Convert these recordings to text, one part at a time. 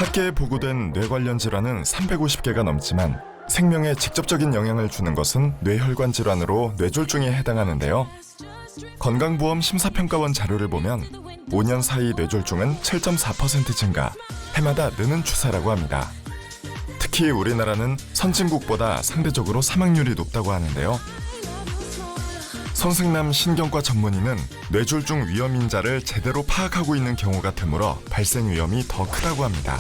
학계에 보고된 뇌 관련 질환은 350개가 넘지만 생명에 직접적인 영향을 주는 것은 뇌혈관 질환으로 뇌졸중에 해당하는데요. 건강보험 심사평가원 자료를 보면 5년 사이 뇌졸중은 7.4% 증가, 해마다 느는 추세라고 합니다. 특히 우리나라는 선진국보다 상대적으로 사망률이 높다고 하는데요. 손승남 신경과 전문의는 뇌졸중 위험인자를 제대로 파악하고 있는 경우가 드물어 발생 위험이 더 크다고 합니다.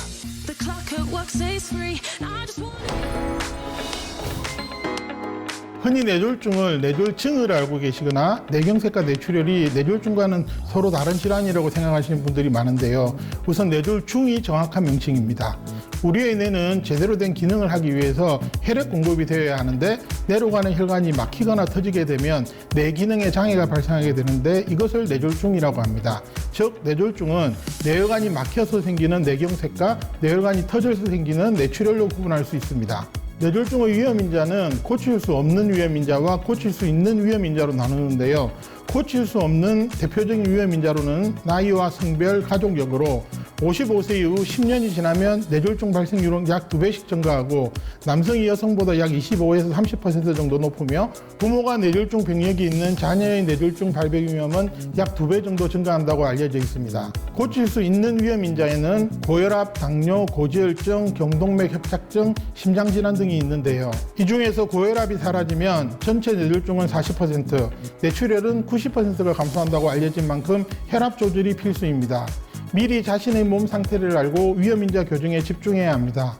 흔히 뇌졸중을 뇌졸증을 알고 계시거나 뇌경색과 뇌출혈이 뇌졸중과는 서로 다른 질환이라고 생각하시는 분들이 많은데요. 우선 뇌졸중이 정확한 명칭입니다. 우리의 뇌는 제대로 된 기능을 하기 위해서 혈액 공급이 되어야 하는데 뇌로 가는 혈관이 막히거나 터지게 되면 뇌 기능에 장애가 발생하게 되는데 이것을 뇌졸중이라고 합니다. 즉 뇌졸중은 뇌혈관이 막혀서 생기는 뇌경색과 뇌혈관이 터져서 생기는 뇌출혈로 구분할 수 있습니다. 뇌졸중의 위험인자는 고칠 수 없는 위험인자와 고칠 수 있는 위험인자로 나누는데요. 고칠 수 없는 대표적인 위험인자로는 나이와 성별, 가족력으로 55세 이후 10년이 지나면 뇌졸중 발생률은 약 2배씩 증가하고 남성이 여성보다 약 25에서 30% 정도 높으며 부모가 뇌졸중 병력이 있는 자녀의 뇌졸중 발병 위험은 약 2배 정도 증가한다고 알려져 있습니다. 고칠 수 있는 위험인자에는 고혈압, 당뇨, 고지혈증, 경동맥 협착증, 심장질환 등이 있는데요. 이 중에서 고혈압이 사라지면 전체 뇌졸중은 40%, 뇌출혈은 90%가 감소한다고 알려진 만큼 혈압 조절이 필수입니다. 미리 자신의 몸 상태를 알고 위험인자 교정에 집중해야 합니다.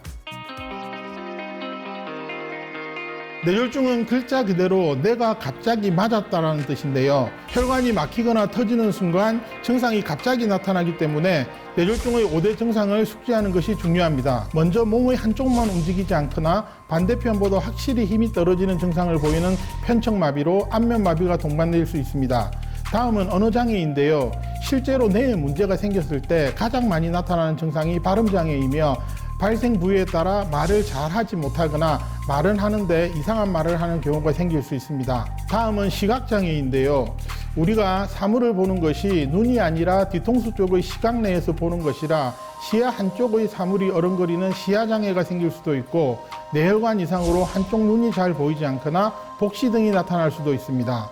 뇌졸중은 글자 그대로 뇌가 갑자기 맞았다는 뜻인데요. 혈관이 막히거나 터지는 순간 증상이 갑자기 나타나기 때문에 뇌졸중의 5대 증상을 숙지하는 것이 중요합니다. 먼저 몸의 한쪽만 움직이지 않거나 반대편보다 확실히 힘이 떨어지는 증상을 보이는 편척마비로 안면마비가 동반될 수 있습니다. 다음은 언어장애인데요. 실제로 뇌에 문제가 생겼을 때 가장 많이 나타나는 증상이 발음장애이며 발생 부위에 따라 말을 잘 하지 못하거나 말은 하는데 이상한 말을 하는 경우가 생길 수 있습니다. 다음은 시각장애인데요. 우리가 사물을 보는 것이 눈이 아니라 뒤통수 쪽의 시각내에서 보는 것이라 시야 한쪽의 사물이 어른거리는 시야장애가 생길 수도 있고 뇌혈관 이상으로 한쪽 눈이 잘 보이지 않거나 복시 등이 나타날 수도 있습니다.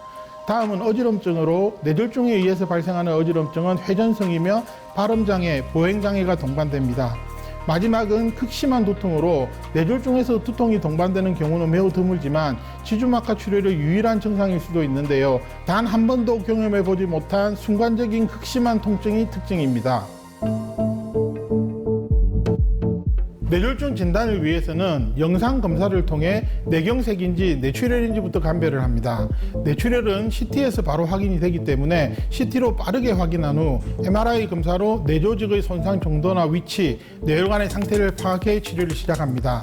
다음은 어지럼증으로 뇌졸중에 의해서 발생하는 어지럼증은 회전성이며 발음장애, 보행장애가 동반됩니다. 마지막은 극심한 두통으로 뇌졸중에서 두통이 동반되는 경우는 매우 드물지만 지주막하 출혈의 유일한 증상일 수도 있는데요. 단 한 번도 경험해보지 못한 순간적인 극심한 통증이 특징입니다. 뇌졸중 진단을 위해서는 영상 검사를 통해 뇌경색인지 뇌출혈인지부터 감별을 합니다. 뇌출혈은 CT에서 바로 확인이 되기 때문에 CT로 빠르게 확인한 후 MRI 검사로 뇌조직의 손상 정도나 위치, 뇌혈관의 상태를 파악해 치료를 시작합니다.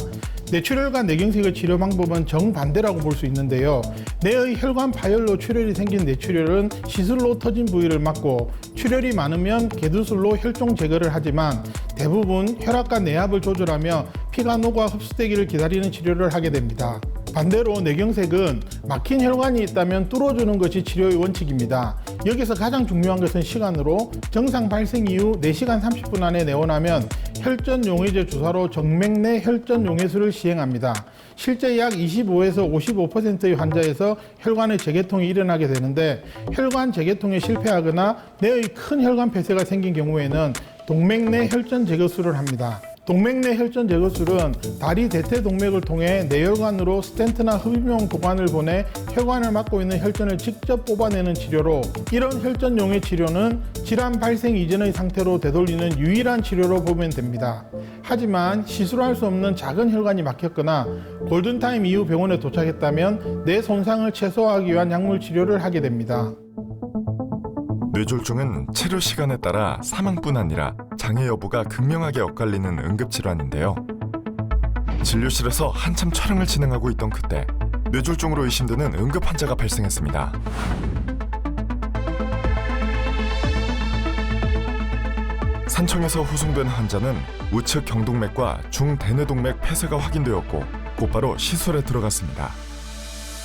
뇌출혈과 뇌경색의 치료 방법은 정반대라고 볼 수 있는데요. 뇌의 혈관 파열로 출혈이 생긴 뇌출혈은 시술로 터진 부위를 막고 출혈이 많으면 개두술로 혈종 제거를 하지만 대부분 혈압과 내압을 조절하며 피가 녹아 흡수되기를 기다리는 치료를 하게 됩니다. 반대로 뇌경색은 막힌 혈관이 있다면 뚫어주는 것이 치료의 원칙입니다. 여기서 가장 중요한 것은 시간으로 정상 발생 이후 4시간 30분 안에 내원하면 혈전용해제 주사로 정맥내 혈전용해술을 시행합니다. 실제 약 25에서 55%의 환자에서 혈관의 재개통이 일어나게 되는데 혈관 재개통에 실패하거나 뇌의 큰 혈관 폐쇄가 생긴 경우에는 동맥내 혈전 제거술을 합니다. 동맥내 혈전 제거술은 다리 대퇴동맥을 통해 뇌혈관으로 스텐트나 흡입용 도관을 보내 혈관을 막고 있는 혈전을 직접 뽑아내는 치료로 이런 혈전용해 치료는 질환 발생 이전의 상태로 되돌리는 유일한 치료로 보면 됩니다. 하지만 시술할 수 없는 작은 혈관이 막혔거나 골든타임 이후 병원에 도착했다면 뇌 손상을 최소화하기 위한 약물 치료를 하게 됩니다. 뇌졸중은 치료 시간에 따라 사망뿐 아니라 장애 여부가 극명하게 엇갈리는 응급질환인데요. 진료실에서 한참 촬영을 진행하고 있던 그때 뇌졸중으로 의심되는 응급 환자가 발생했습니다. 산청에서 후송된 환자는 우측 경동맥과 중대뇌동맥 폐쇄가 확인되었고 곧바로 시술에 들어갔습니다.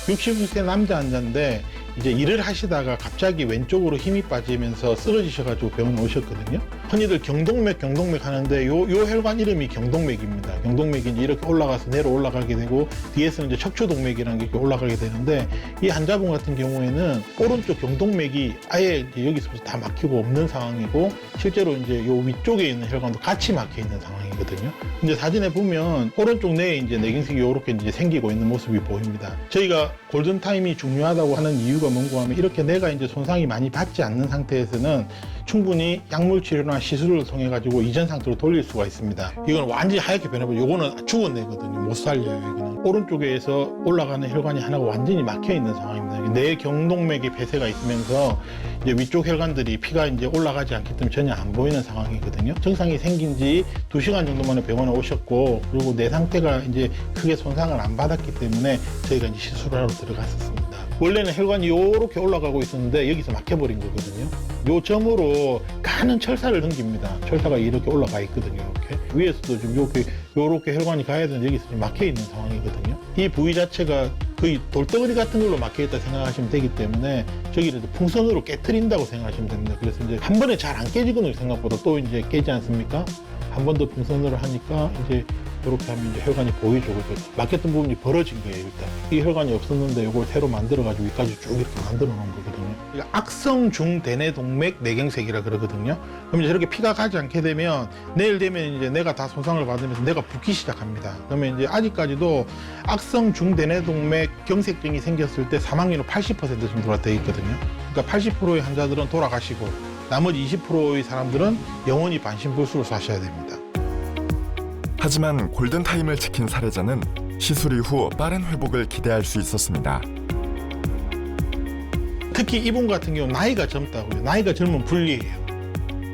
69세 남자 환자인데 이제 일을 하시다가 갑자기 왼쪽으로 힘이 빠지면서 쓰러지셔가지고 병원 오셨거든요. 흔히들 경동맥 하는데 요 혈관 이름이 경동맥입니다. 경동맥이 이제 이렇게 올라가서 내려 올라가게 되고 뒤에서는 이제 척추동맥이라는 게 이렇게 올라가게 되는데 이 환자분 같은 경우에는 오른쪽 경동맥이 아예 이제 여기서부터 다 막히고 없는 상황이고 실제로 이제 요 위쪽에 있는 혈관도 같이 막혀 있는 상황이거든요. 근데 사진에 보면 오른쪽 뇌에 이제 내경색이 이렇게 이제 생기고 있는 모습이 보입니다. 저희가 골든타임이 중요하다고 하는 이유가 뭔가 하면 이렇게 뇌가 이제 손상이 많이 받지 않는 상태에서는 충분히 약물 치료나 시술을 통해 가지고 이전 상태로 돌릴 수가 있습니다. 이건 완전히 하얗게 변해버려. 이거는 죽은 뇌거든요. 못 살려요. 이거는 오른쪽에서 올라가는 혈관이 하나가 완전히 막혀 있는 상황입니다. 뇌 경동맥에 폐쇄가 있으면서 이제 위쪽 혈관들이 피가 이제 올라가지 않기 때문에 전혀 안 보이는 상황이거든요. 증상이 생긴 지 2시간 정도 만에 병원에 오셨고 그리고 뇌 상태가 이제 크게 손상을 안 받았기 때문에 저희가 이제 시술을 하러 들어갔었습니다. 원래는 혈관이 이렇게 올라가고 있었는데 여기서 막혀버린 거거든요. 요 점으로 가는 철사를 넘깁니다. 철사가 이렇게 올라가 있거든요. 이렇게 위에서도 좀 요렇게 혈관이 가야 되는데 여기서 좀 막혀 있는 상황이거든요. 이 부위 자체가 거의 돌덩어리 같은 걸로 막혀 있다 생각하시면 되기 때문에 저기를 풍선으로 깨트린다고 생각하시면 됩니다. 그래서 이제 한 번에 잘 안 깨지거든요. 생각보다 또 이제 깨지 않습니까? 한 번 더 풍선으로 하니까 이제 이렇게 하면 이제 혈관이 보이죠. 그래서 막혔던 부분이 벌어진 거예요, 일단. 이 혈관이 없었는데 이걸 새로 만들어가지고 여기까지 쭉 이렇게 만들어 놓은 거거든요. 이게 악성 중대뇌동맥 내경색이라 그러거든요. 그럼 이제 저렇게 피가 가지 않게 되면 내일 되면 이제 뇌가 다 손상을 받으면서 뇌가 붓기 시작합니다. 그러면 이제 아직까지도 악성 중대뇌동맥 경색증이 생겼을 때 사망률은 80% 정도가 돼 있거든요. 그러니까 80%의 환자들은 돌아가시고 나머지 20%의 사람들은 영원히 반신불수로 사셔야 됩니다. 하지만 골든타임을 지킨 사례자는 시술 이후 빠른 회복을 기대할 수 있었습니다. 특히 이분 같은 경우는 나이가 젊다고요. 나이가 젊으면 불리해요.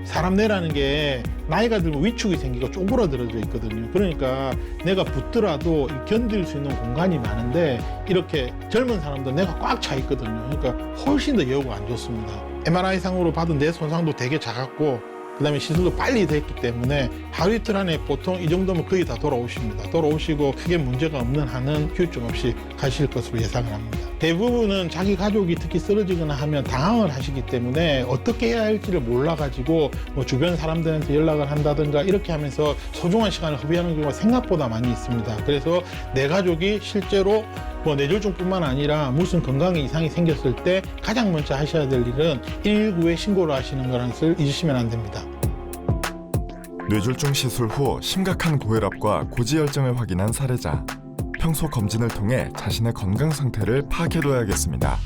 사람 뇌라는 게 나이가 들면 위축이 생기고 쪼그라들어져 있거든요. 그러니까 내가 붙더라도 견딜 수 있는 공간이 많은데 이렇게 젊은 사람도 뇌가 꽉 차 있거든요. 그러니까 훨씬 더 여우가 안 좋습니다. MRI상으로 받은 뇌 손상도 되게 작았고 그 다음에 시술도 빨리 됐기 때문에 하루 이틀 안에 보통 이 정도면 거의 다 돌아오십니다. 돌아오시고 크게 문제가 없는 한은 후유증 없이 가실 것으로 예상을 합니다. 대부분은 자기 가족이 특히 쓰러지거나 하면 당황을 하시기 때문에 어떻게 해야 할지를 몰라가지고 뭐 주변 사람들한테 연락을 한다든가 이렇게 하면서 소중한 시간을 허비하는 경우가 생각보다 많이 있습니다. 그래서 내 가족이 실제로 뭐 뇌졸중뿐만 아니라 무슨 건강에 이상이 생겼을 때 가장 먼저 하셔야 될 일은 119에 신고를 하시는 거라는 것을 잊으시면 안 됩니다. 뇌졸중 시술 후 심각한 고혈압과 고지혈증을 확인한 사례자. 평소 검진을 통해 자신의 건강 상태를 파악해둬야겠습니다.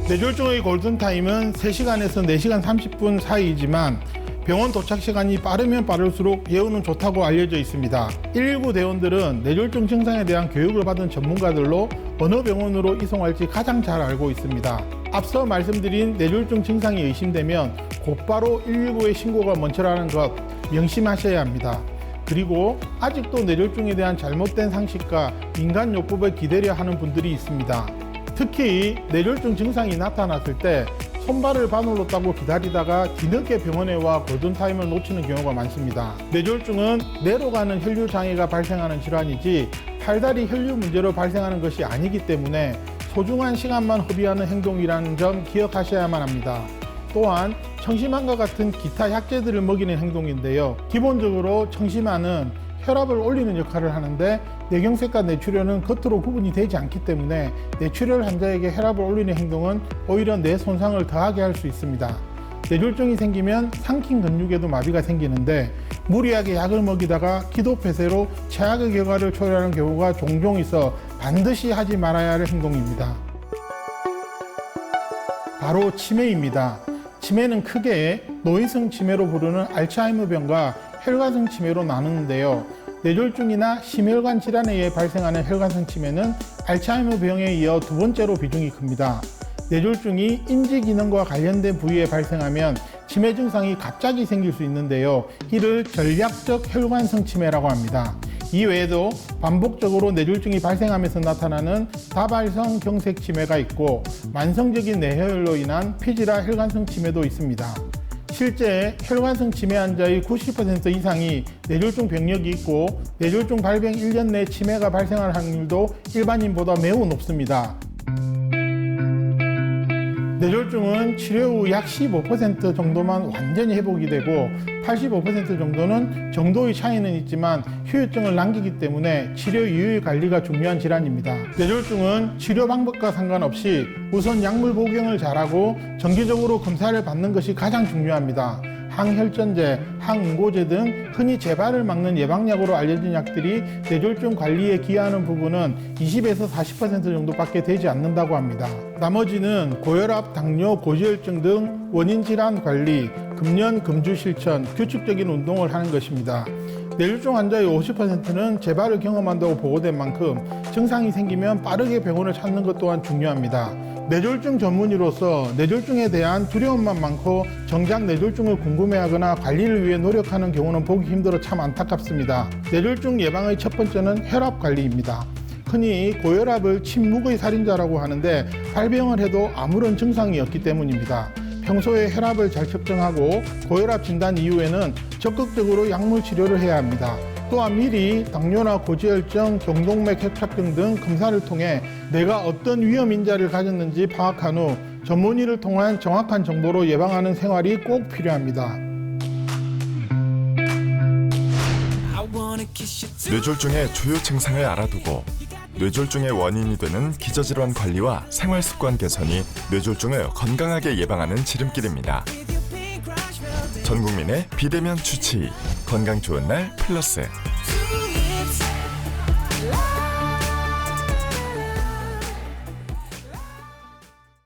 뇌졸중의 골든타임은 3시간에서 4시간 30분 사이이지만 병원 도착 시간이 빠르면 빠를수록 예후는 좋다고 알려져 있습니다. 119 대원들은 뇌졸중 증상에 대한 교육을 받은 전문가들로 어느 병원으로 이송할지 가장 잘 알고 있습니다. 앞서 말씀드린 뇌졸중 증상이 의심되면 곧바로 119에 신고가 먼저라는 것 명심하셔야 합니다. 그리고 아직도 뇌졸중에 대한 잘못된 상식과 민간요법을 기대려 하는 분들이 있습니다. 특히 뇌졸중 증상이 나타났을 때 손발을 바늘로 따고 기다리다가 뒤늦게 병원에 와 골든타임을 놓치는 경우가 많습니다. 뇌졸중은 뇌로 가는 혈류 장애가 발생하는 질환이지 팔다리 혈류 문제로 발생하는 것이 아니기 때문에 소중한 시간만 허비하는 행동이라는 점 기억하셔야만 합니다. 또한 청심환과 같은 기타 약재들을 먹이는 행동인데요. 기본적으로 청심환은 혈압을 올리는 역할을 하는데 뇌경색과 뇌출혈은 겉으로 구분이 되지 않기 때문에 뇌출혈 환자에게 혈압을 올리는 행동은 오히려 뇌 손상을 더하게 할 수 있습니다. 뇌졸중이 생기면 삼킨 근육에도 마비가 생기는데 무리하게 약을 먹이다가 기도 폐쇄로 최악의 결과를 초래하는 경우가 종종 있어 반드시 하지 말아야 할 행동입니다. 바로 치매입니다. 치매는 크게 노인성 치매로 부르는 알츠하이머병과 혈관성 치매로 나누는데요. 뇌졸중이나 심혈관 질환에 의해 발생하는 혈관성 치매는 알츠하이머병에 이어 두 번째로 비중이 큽니다. 뇌졸중이 인지 기능과 관련된 부위에 발생하면 치매 증상이 갑자기 생길 수 있는데요. 이를 전략적 혈관성 치매라고 합니다. 이 외에도 반복적으로 뇌졸중이 발생하면서 나타나는 다발성 경색 치매가 있고 만성적인 뇌혈로 인한 폐질화 혈관성 치매도 있습니다. 실제 혈관성 치매 환자의 90% 이상이 뇌졸중 병력이 있고 뇌졸중 발병 1년 내 치매가 발생할 확률도 일반인보다 매우 높습니다. 뇌졸중은 치료 후 약 15% 정도만 완전히 회복이 되고 85% 정도는 정도의 차이는 있지만 후유증을 남기기 때문에 치료 이후의 관리가 중요한 질환입니다. 뇌졸중은 치료 방법과 상관없이 우선 약물 복용을 잘하고 정기적으로 검사를 받는 것이 가장 중요합니다. 항혈전제, 항응고제 등 흔히 재발을 막는 예방약으로 알려진 약들이 뇌졸중 관리에 기여하는 부분은 20에서 40% 정도밖에 되지 않는다고 합니다. 나머지는 고혈압, 당뇨, 고지혈증 등 원인 질환 관리, 금연, 금주 실천, 규칙적인 운동을 하는 것입니다. 뇌졸중 환자의 50%는 재발을 경험한다고 보고된 만큼 증상이 생기면 빠르게 병원을 찾는 것 또한 중요합니다. 뇌졸중 전문의로서 뇌졸중에 대한 두려움만 많고 정작 뇌졸중을 궁금해하거나 관리를 위해 노력하는 경우는 보기 힘들어 참 안타깝습니다. 뇌졸중 예방의 첫 번째는 혈압 관리입니다. 흔히 고혈압을 침묵의 살인자라고 하는데 발병을 해도 아무런 증상이 없기 때문입니다. 평소에 혈압을 잘 측정하고 고혈압 진단 이후에는 적극적으로 약물 치료를 해야 합니다. 또한 미리 당뇨나 고지혈증, 경동맥 협착증 등 검사를 통해 내가 어떤 위험 인자를 가졌는지 파악한 후 전문의를 통한 정확한 정보로 예방하는 생활이 꼭 필요합니다. 뇌졸중의 주요 증상을 알아두고 뇌졸중의 원인이 되는 기저질환 관리와 생활습관 개선이 뇌졸중을 건강하게 예방하는 지름길입니다. 전 국민의 비대면 주치의, 건강 좋은 날 플러스.